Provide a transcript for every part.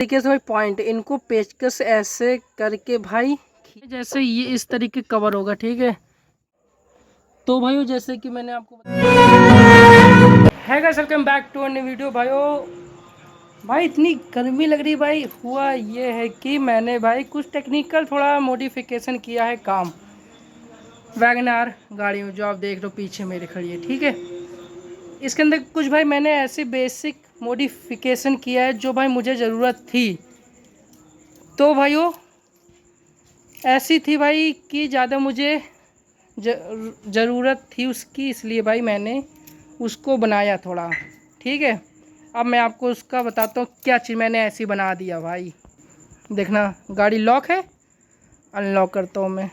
तरीके से भाई पॉइंट इनको पेचकस ऐसे करके भाई जैसे ये इस तरीके कवर होगा, ठीक है। तो भाइयों जैसे कि मैंने आपको है गाइस, वेलकम बैक टू अन्य वीडियो। भाई इतनी गर्मी लग रही भाई। हुआ ये है कि मैंने भाई कुछ टेक्निकल थोड़ा मॉडिफिकेशन किया है काम वैगनआर गाड़ी में, जो आप देख रहे हो पीछे मेरे खड़ी है, ठीक है। इसके अंदर कुछ भाई मैंने ऐसी बेसिक मॉडिफिकेशन किया है जो भाई मुझे ज़रूरत थी। तो भाइयों ऐसी थी भाई कि ज़्यादा मुझे ज़रूरत थी उसकी, इसलिए भाई मैंने उसको बनाया थोड़ा, ठीक है। अब मैं आपको उसका बताता हूँ क्या चीज़ मैंने ऐसी बना दिया भाई। देखना, गाड़ी लॉक है, अनलॉक करता हूँ मैं।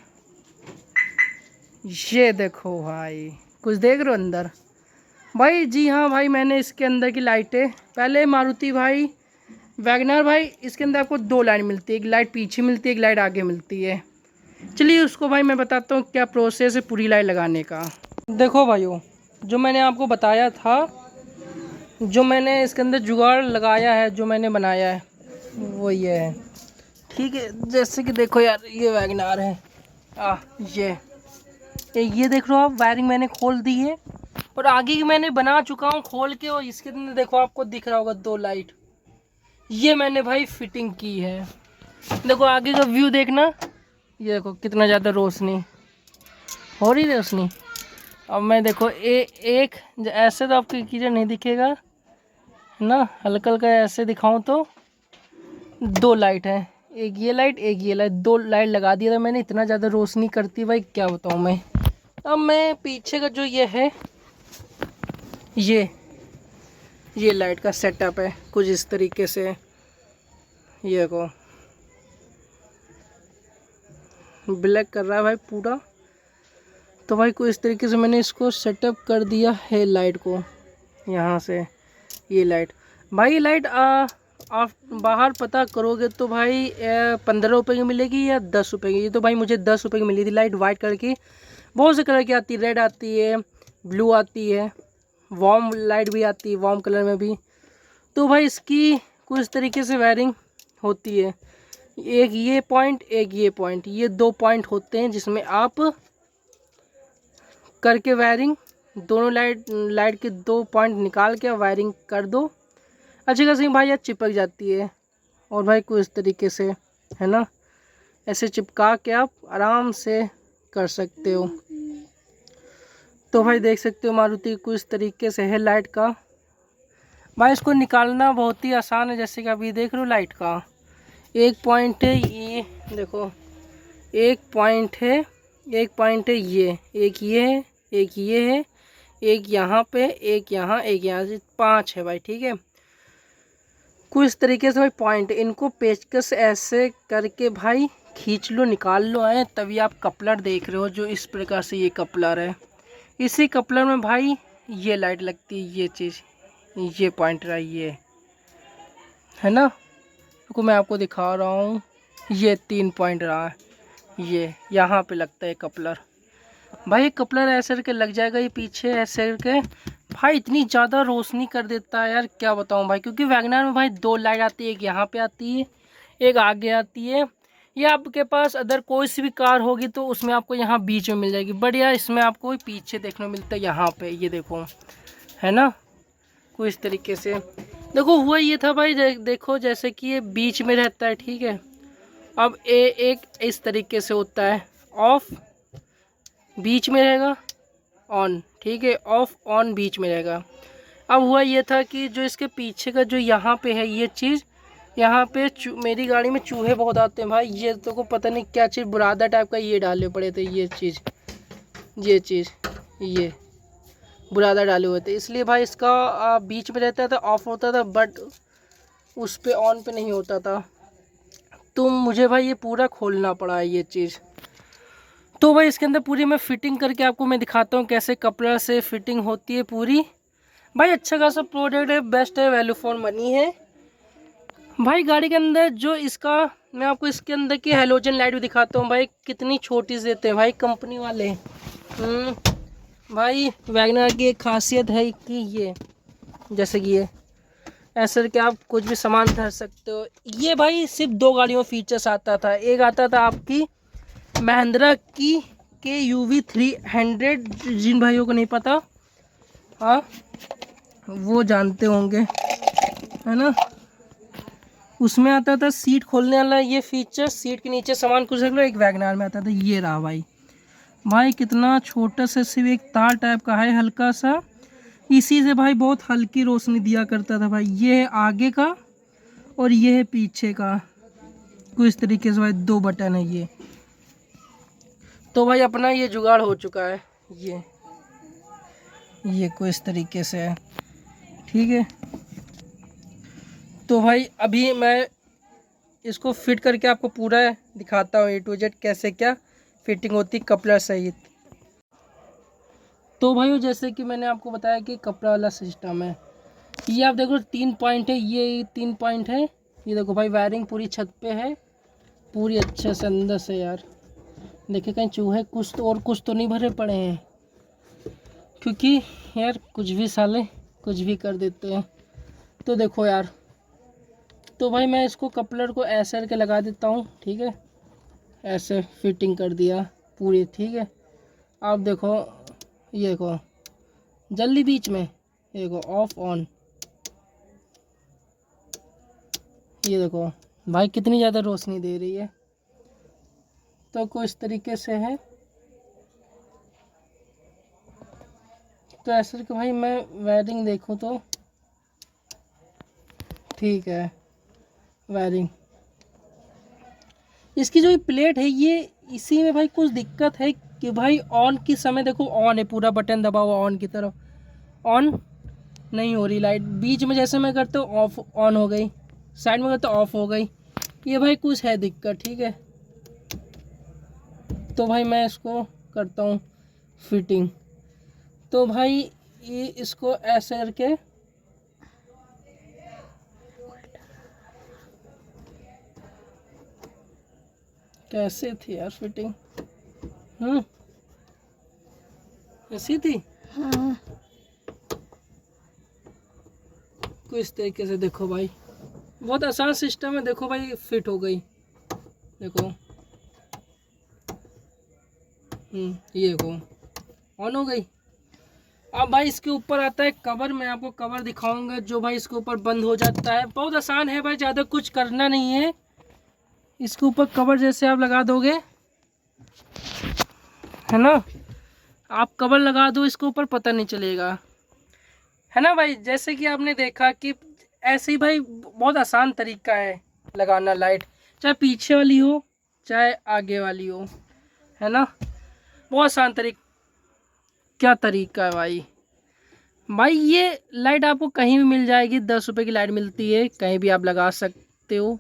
ये देखो भाई, कुछ देख रहे हो अंदर भाई? जी हाँ भाई, मैंने इसके अंदर की लाइटें पहले मारुति भाई वैगनआर भाई इसके अंदर आपको दो लाइट मिलती है, एक लाइट पीछे मिलती है, एक लाइट आगे मिलती है। चलिए उसको भाई मैं बताता हूँ क्या प्रोसेस है पूरी लाइट लगाने का। देखो भाइयों, जो मैंने आपको बताया था, जो मैंने इसके अंदर जुगाड़ लगाया है, जो मैंने बनाया है वो ये है, ठीक है। जैसे कि देखो यार, ये वैगनआर है, ये देख लो आप, वायरिंग मैंने खोल दी है और आगे की मैंने बना चुका हूँ खोल के। और इसके अंदर देखो आपको दिख रहा होगा दो लाइट, ये मैंने भाई फिटिंग की है। देखो आगे का व्यू देखना, ये देखो कितना ज़्यादा रोशनी हो रही है, रोशनी। अब मैं देखो एक ऐसे तो आपको क्लियर नहीं दिखेगा है ना, हल्का हल्का ऐसे दिखाऊं तो दो लाइट है, एक ये लाइट एक ये लाइट, दो लाइट लगा दिया था मैंने। इतना ज़्यादा रोशनी करती है भाई, क्या बताऊं मैं। अब मैं पीछे का जो ये है, ये लाइट का सेटअप है कुछ इस तरीके से। ये को ब्लैक कर रहा है भाई पूरा, तो भाई कुछ इस तरीके से मैंने इसको सेटअप कर दिया है लाइट को। यहाँ से ये लाइट भाई, ये लाइट आप बाहर पता करोगे तो भाई 15 रुपये की मिलेगी या 10 रुपये की। ये तो भाई मुझे 10 रुपये की मिली थी लाइट, वाइट कलर की। बहुत से कलर की आती है, रेड आती है, ब्लू आती है, वार्म लाइट भी आती है, वार्म कलर में भी। तो भाई इसकी कुछ तरीके से वायरिंग होती है, एक ये पॉइंट एक ये पॉइंट, ये दो पॉइंट होते हैं जिसमें आप करके वायरिंग दोनों लाइट के दो पॉइंट निकाल के वायरिंग कर दो। अच्छी खासी भाई यार चिपक जाती है। और भाई कुछ इस तरीके से है ना, ऐसे चिपका के आप आराम से कर सकते हो। तो भाई देख सकते हो मारुति कुछ तरीके से है लाइट का। भाई इसको निकालना बहुत ही आसान है, जैसे कि आप ये देख रहे हो लाइट का एक पॉइंट है, ये देखो एक पॉइंट है, एक पॉइंट है, ये एक ये है, एक ये है, एक यहाँ पे, एक यहाँ, एक यहाँ से, 5 है भाई, ठीक है। कुछ इस तरीके से भाई पॉइंट इनको पेचकस ऐसे करके भाई खींच लो, निकाल लो है, तभी आप कपलर देख रहे हो। जो इस प्रकार से ये कपलर है, इसी कपलर में भाई ये लाइट लगती है, ये चीज़, ये पॉइंट रहा, ये है ना। को मैं आपको दिखा रहा हूँ, ये 3 पॉइंट रहा है, ये यहाँ पे लगता है कपलर। भाई कपलर ऐसे करके लग जाएगा, ये पीछे ऐसे करके भाई इतनी ज़्यादा रोशनी कर देता है यार, क्या बताऊँ भाई। क्योंकि वैगनआर में भाई दो लाइट आती है, एक यहाँ पे आती है, एक आगे आती है। ये आपके पास अदर कोई सी भी कार होगी तो उसमें आपको यहाँ बीच में मिल जाएगी, बढ़िया। इसमें आपको पीछे देखने को मिलता है यहाँ पे, ये देखो है ना, कुछ इस तरीके से। देखो हुआ ये था भाई, देखो जैसे कि ये बीच में रहता है, ठीक है। अब एक इस तरीके से होता है, ऑफ बीच में रहेगा, ऑन, ठीक है, ऑफ ऑन बीच में रहेगा। अब हुआ ये था कि जो इसके पीछे का जो यहाँ पे है ये चीज़, यहाँ पे मेरी गाड़ी में चूहे बहुत आते हैं भाई। ये तो को पता नहीं क्या चीज़ बुरादा टाइप का ये डाले पड़े थे, ये चीज़ ये बुरादा डाले हुए थे, इसलिए भाई इसका बीच में रहता था, ऑफ होता था, बट उस पे ऑन पे नहीं होता था। तो मुझे भाई ये पूरा खोलना पड़ा है ये चीज़। तो भाई इसके अंदर पूरी मैं फिटिंग करके आपको मैं दिखाता हूँ कैसे कपड़ा से फिटिंग होती है पूरी। भाई अच्छा खासा प्रोडक्ट है, बेस्ट है, वैल्यू फॉर मनी है भाई। गाड़ी के अंदर जो इसका, मैं आपको इसके अंदर की हेलोजन लाइट भी दिखाता हूँ भाई, कितनी छोटी से देते हैं भाई कंपनी वाले। भाई वैगनआर की एक खासियत है कि ये जैसे कि ये ऐसे करके आप कुछ भी सामान धर सकते हो। ये भाई सिर्फ 2 गाड़ियों में फीचर्स आता था। एक आता था आपकी महिंद्रा की KUV 300, जिन भाइयों को नहीं पता हाँ वो जानते होंगे, है ना। उसमें आता था सीट खोलने वाला ये फीचर, सीट के नीचे सामान कुछ रख लो। एक वैगनार में आता था, ये रहा भाई। भाई कितना छोटा सा, सिर्फ एक तार टाइप का है हल्का सा, इसी से भाई बहुत हल्की रोशनी दिया करता था भाई। ये है आगे का और ये है पीछे का, कुछ इस तरीके से भाई 2 बटन है ये। तो भाई अपना ये जुगाड़ हो चुका है, ये कुछ इस तरीके से है, ठीक है। तो भाई अभी मैं इसको फिट करके आपको पूरा दिखाता हूँ A to Z कैसे क्या फिटिंग होती कपड़ा सहित। तो भाई जैसे कि मैंने आपको बताया कि कपड़ा वाला सिस्टम है, ये आप देखो 3 पॉइंट है, ये 3 पॉइंट है। ये देखो भाई वायरिंग पूरी छत पे है, पूरी अच्छे से अंदर से यार। देखिए कहीं चूहे कुछ तो और कुछ तो नहीं भरे पड़े हैं, क्योंकि यार कुछ भी साले कुछ भी कर देते हैं। तो देखो यार, तो भाई मैं इसको कपलर को ऐसे करके लगा देता हूँ, ठीक है। ऐसे फिटिंग कर दिया पूरी, ठीक है। आप देखो, ये देखो जल्दी बीच में, ये देखो ऑफ ऑन, ये देखो भाई कितनी ज़्यादा रोशनी दे रही है। तो कुछ इस तरीके से है। तो ऐसे कि भाई मैं वायरिंग देखूँ तो ठीक है। वायरिंग इसकी जो प्लेट है ये, इसी में भाई कुछ दिक्कत है कि भाई ऑन की समय देखो ऑन है, पूरा बटन दबा हुआ ऑन की तरफ, ऑन नहीं हो रही लाइट। बीच में जैसे मैं करता हूँ ऑफ ऑन हो गई, साइड में करता हूँ ऑफ हो गई। ये भाई कुछ है दिक्कत, ठीक है। तो भाई मैं इसको करता हूँ फिटिंग। तो भाई ये इसको ऐसे करके कैसे थी यार फिटिंग, ऐसी थी कुछ इस तरीके से। देखो भाई बहुत आसान सिस्टम है, देखो भाई फिट हो गई, देखो ये देखो ऑन हो गई। अब भाई इसके ऊपर आता है कवर, मैं आपको कवर दिखाऊंगा जो भाई इसके ऊपर बंद हो जाता है। बहुत आसान है भाई, ज़्यादा कुछ करना नहीं है। इसके ऊपर कवर जैसे आप लगा दोगे, है ना, आप कवर लगा दो इसके ऊपर, पता नहीं चलेगा, है ना भाई। जैसे कि आपने देखा कि ऐसे ही भाई बहुत आसान तरीका है लगाना लाइट, चाहे पीछे वाली हो चाहे आगे वाली हो, है ना। बहुत आसान क्या तरीका है भाई। भाई ये लाइट आपको कहीं भी मिल जाएगी, 10 रुपये की लाइट मिलती है, कहीं भी आप लगा सकते हो।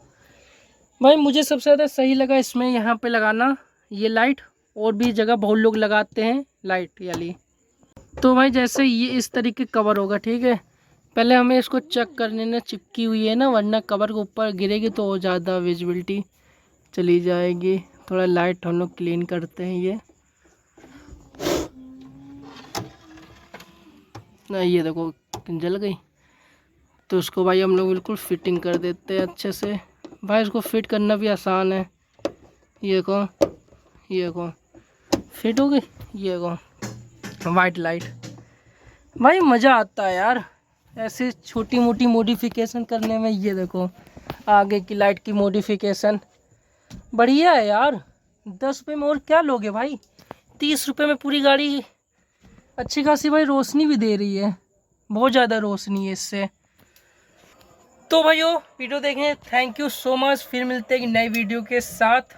भाई मुझे सबसे ज़्यादा सही लगा इसमें यहाँ पे लगाना ये लाइट, और भी जगह बहुत लोग लगाते हैं लाइट वाली। तो भाई जैसे ये इस तरीके कवर होगा, ठीक है। पहले हमें इसको चेक करने में चिपकी हुई है ना, वरना कवर के ऊपर गिरेगी तो और ज़्यादा विजिबिलिटी चली जाएगी। थोड़ा लाइट हम लोग क्लीन करते हैं ये ना, ये देखो जल गई। तो उसको भाई हम लोग बिल्कुल फिटिंग कर देते हैं अच्छे से। भाई इसको फिट करना भी आसान है, ये देखो फिट हो गई। ये देखो वाइट लाइट, भाई मज़ा आता है यार ऐसे छोटी मोटी मॉडिफिकेशन करने में। ये देखो आगे की लाइट की मॉडिफिकेशन बढ़िया है यार। 10 रुपये में और क्या लोगे भाई, 30 रुपये में पूरी गाड़ी अच्छी खासी भाई रोशनी भी दे रही है, बहुत ज़्यादा रोशनी है इससे। तो भाइयों वीडियो देखें, थैंक यू सो मच। फिर मिलते हैं एक नई वीडियो के साथ।